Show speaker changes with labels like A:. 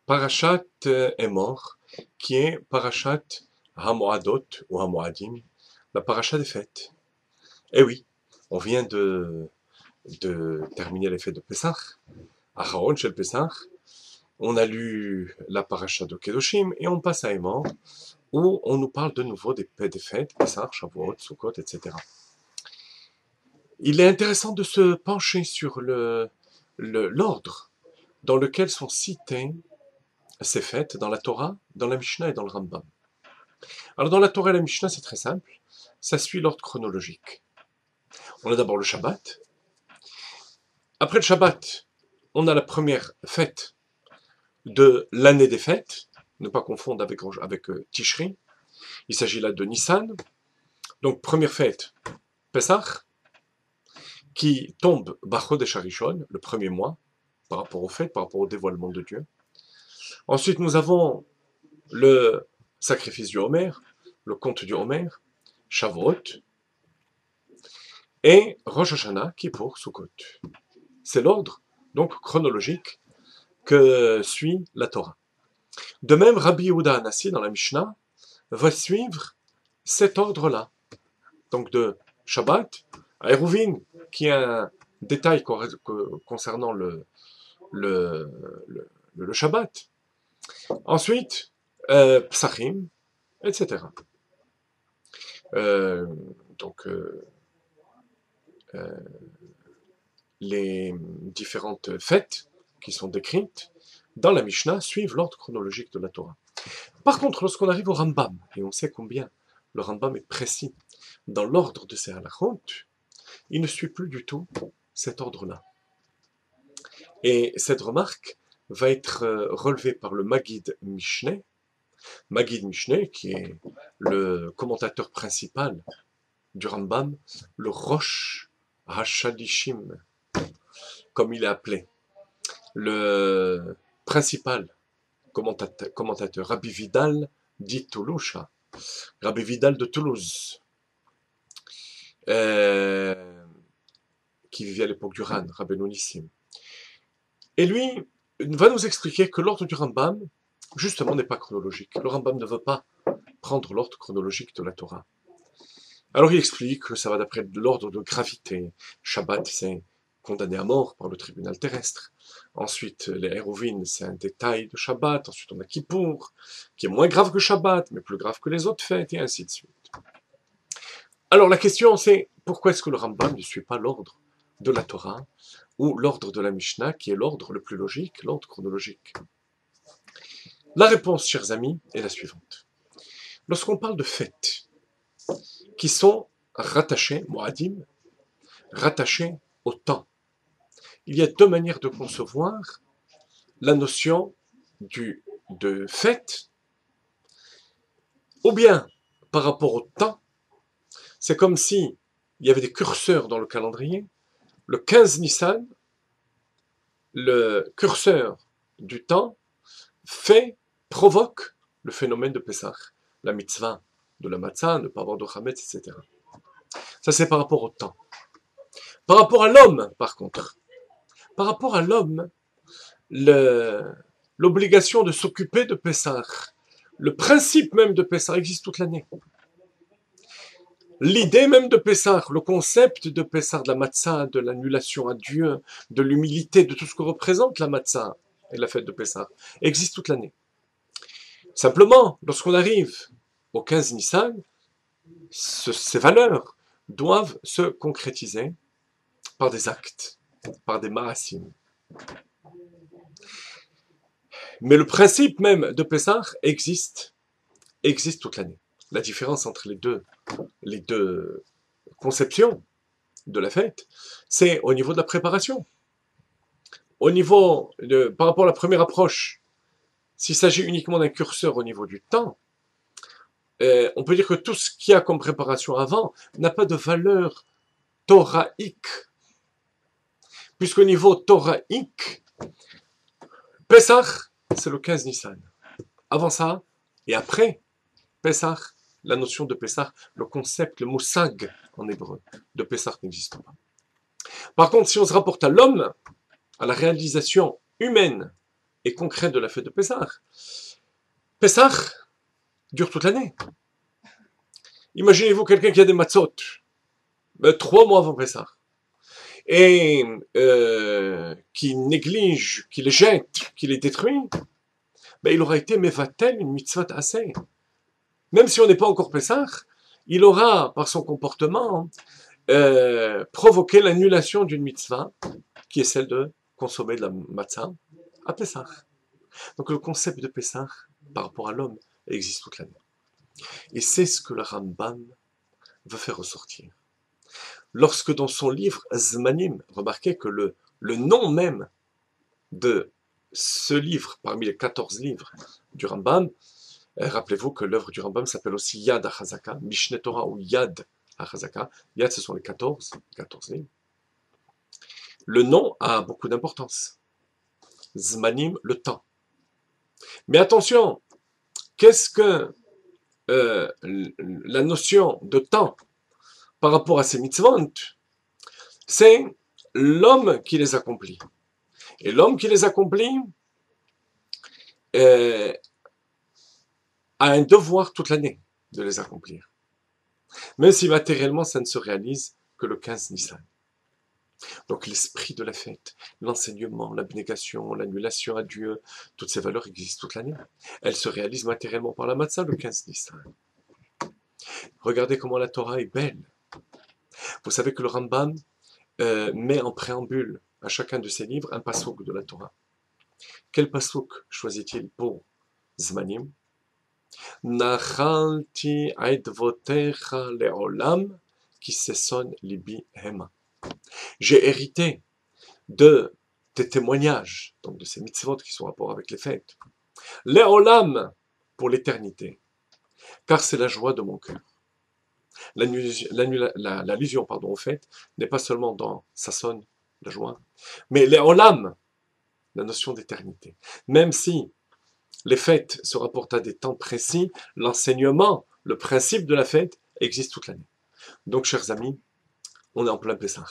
A: Parashat Emor, qui est Parashat Hamoadot ou Hamoadim, la Parashat des fêtes. Eh oui, on vient de terminer les fêtes de Pessah, Aharon Shel Pessah. On a lu la Parashat de Kedoshim et on passe à Emor, où on nous parle de nouveau des fêtes, Pessah, Shavuot, Sukkot, etc. Il est intéressant de se pencher sur l'ordre dans lequel sont citées ces fêtes dans la Torah, dans la Mishnah et dans le Rambam. Alors dans la Torah et la Mishnah, c'est très simple, ça suit l'ordre chronologique. On a d'abord le Shabbat. Après le Shabbat, on a la première fête de l'année des fêtes, ne pas confondre avec Tishri. Il s'agit là de Nissan. Donc première fête, Pessah, qui tombe Bachodesh Harishon, le premier mois, par rapport aux fêtes, par rapport au dévoilement de Dieu. Ensuite, nous avons le sacrifice du Homer, le conte du Homer, Shavuot, et Rosh Hashanah, Kippour, Sukkot. C'est l'ordre, donc chronologique, que suit la Torah. De même, Rabbi Yehuda Hanassi, dans la Mishnah, va suivre cet ordre-là. Donc de Shabbat à Eruvin, qui est un détail concernant le Shabbat. Ensuite, Psachim, etc. Les différentes fêtes qui sont décrites dans la Mishnah suivent l'ordre chronologique de la Torah. Par contre, lorsqu'on arrive au Rambam, et on sait combien le Rambam est précis dans l'ordre de ses halachot, il ne suit plus du tout cet ordre-là. Et cette remarque va être relevée par le Maggid Mishneh, qui est le commentateur principal du Rambam, le Rosh Hashadishim, comme il est appelé, le principal commentateur, Rabbi Vidal dit Touloucha, Rabbi Vidal de Toulouse, qui vivait à l'époque du Ran, Rabbeinu Nissim. Et lui va nous expliquer que l'ordre du Rambam, justement, n'est pas chronologique. Le Rambam ne veut pas prendre l'ordre chronologique de la Torah. Alors il explique que ça va d'après l'ordre de gravité. Shabbat, c'est condamné à mort par le tribunal terrestre. Ensuite, les Eruvin, c'est un détail de Shabbat. Ensuite, on a Kippour, qui est moins grave que Shabbat, mais plus grave que les autres fêtes, et ainsi de suite. Alors la question, c'est pourquoi est-ce que le Rambam ne suit pas l'ordre de la Torah ou l'ordre de la Mishnah, qui est l'ordre le plus logique, l'ordre chronologique? La réponse, chers amis, est la suivante. Lorsqu'on parle de fêtes qui sont rattachées, Moadim, rattachées au temps, il y a deux manières de concevoir la notion de fête, ou bien par rapport au temps, c'est comme si il y avait des curseurs dans le calendrier. Le 15 Nissan, le curseur du temps provoque le phénomène de Pessah, la mitzvah de la matzah, ne pas avoir de chametz, etc. Ça, c'est par rapport au temps. Par rapport à l'homme, par contre, par rapport à l'homme, l'obligation de s'occuper de Pessah, le principe même de Pessah existe toute l'année. L'idée même de Pessah, le concept de Pessah, de la matzah, de l'annulation à Dieu, de l'humilité, de tout ce que représente la matzah et la fête de Pessah, existe toute l'année. Simplement, lorsqu'on arrive au 15 Nissan, ces valeurs doivent se concrétiser par des actes, par des ma'asim. Mais le principe même de Pessah existe toute l'année. La différence entre les deux conceptions de la fête, c'est au niveau de la préparation. Par rapport à la première approche, s'il s'agit uniquement d'un curseur au niveau du temps, on peut dire que tout ce qu'il y a comme préparation avant n'a pas de valeur thoraïque. Puisqu'au niveau thoraïque, Pessah, c'est le 15 Nissan. Avant ça, et après Pessah, la notion de Pessah, le concept, le mot sag en hébreu, de Pessah n'existe pas. Par contre, si on se rapporte à l'homme, à la réalisation humaine et concret de la fête de Pessah. Pessah dure toute l'année. Imaginez-vous quelqu'un qui a des matzot, 3 mois avant Pessah, et qui néglige, qui les jette, qui les détruit, il aura été mevatel une mitzvot assez. Même si on n'est pas encore Pessah, il aura, par son comportement, provoqué l'annulation d'une mitzvah, qui est celle de consommer de la matzah à Pessah. Donc le concept de Pessah, par rapport à l'homme, existe toute l'année. Et c'est ce que le Rambam veut faire ressortir. Lorsque dans son livre Zmanim, remarquez que le nom même de ce livre, parmi les 14 livres du Rambam, rappelez-vous que l'œuvre du Rambam s'appelle aussi Yad HaChazaka, Mishneh Torah ou Yad HaChazaka. Yad, ce sont les 14 livres. Le nom a beaucoup d'importance. Zmanim, le temps. Mais attention, qu'est-ce que la notion de temps par rapport à ces mitzvot? C'est l'homme qui les accomplit. Et l'homme qui les accomplit a un devoir toute l'année de les accomplir. Même si matériellement ça ne se réalise que le 15 Nissan. Donc l'esprit de la fête, l'enseignement, l'abnégation, l'annulation à Dieu, toutes ces valeurs existent toute l'année. Elles se réalisent matériellement par la matzah le 15 Nissan. Regardez comment la Torah est belle. Vous savez que le Rambam met en préambule à chacun de ses livres un passouk de la Torah. Quel passouk choisit-il pour Zmanim? Nachalti aidvotecha leolam kiseson libi hema. J'ai hérité de tes témoignages, donc de ces mitzvot qui sont en rapport avec les fêtes. Leolam, pour l'éternité, car c'est la joie de mon cœur. L'allusion aux fêtes n'est pas seulement dans Sasson, la joie, mais Leolam, la notion d'éternité. Même si les fêtes se rapportent à des temps précis, l'enseignement, le principe de la fête existe toute l'année. Donc, chers amis, on est en plein Pessah.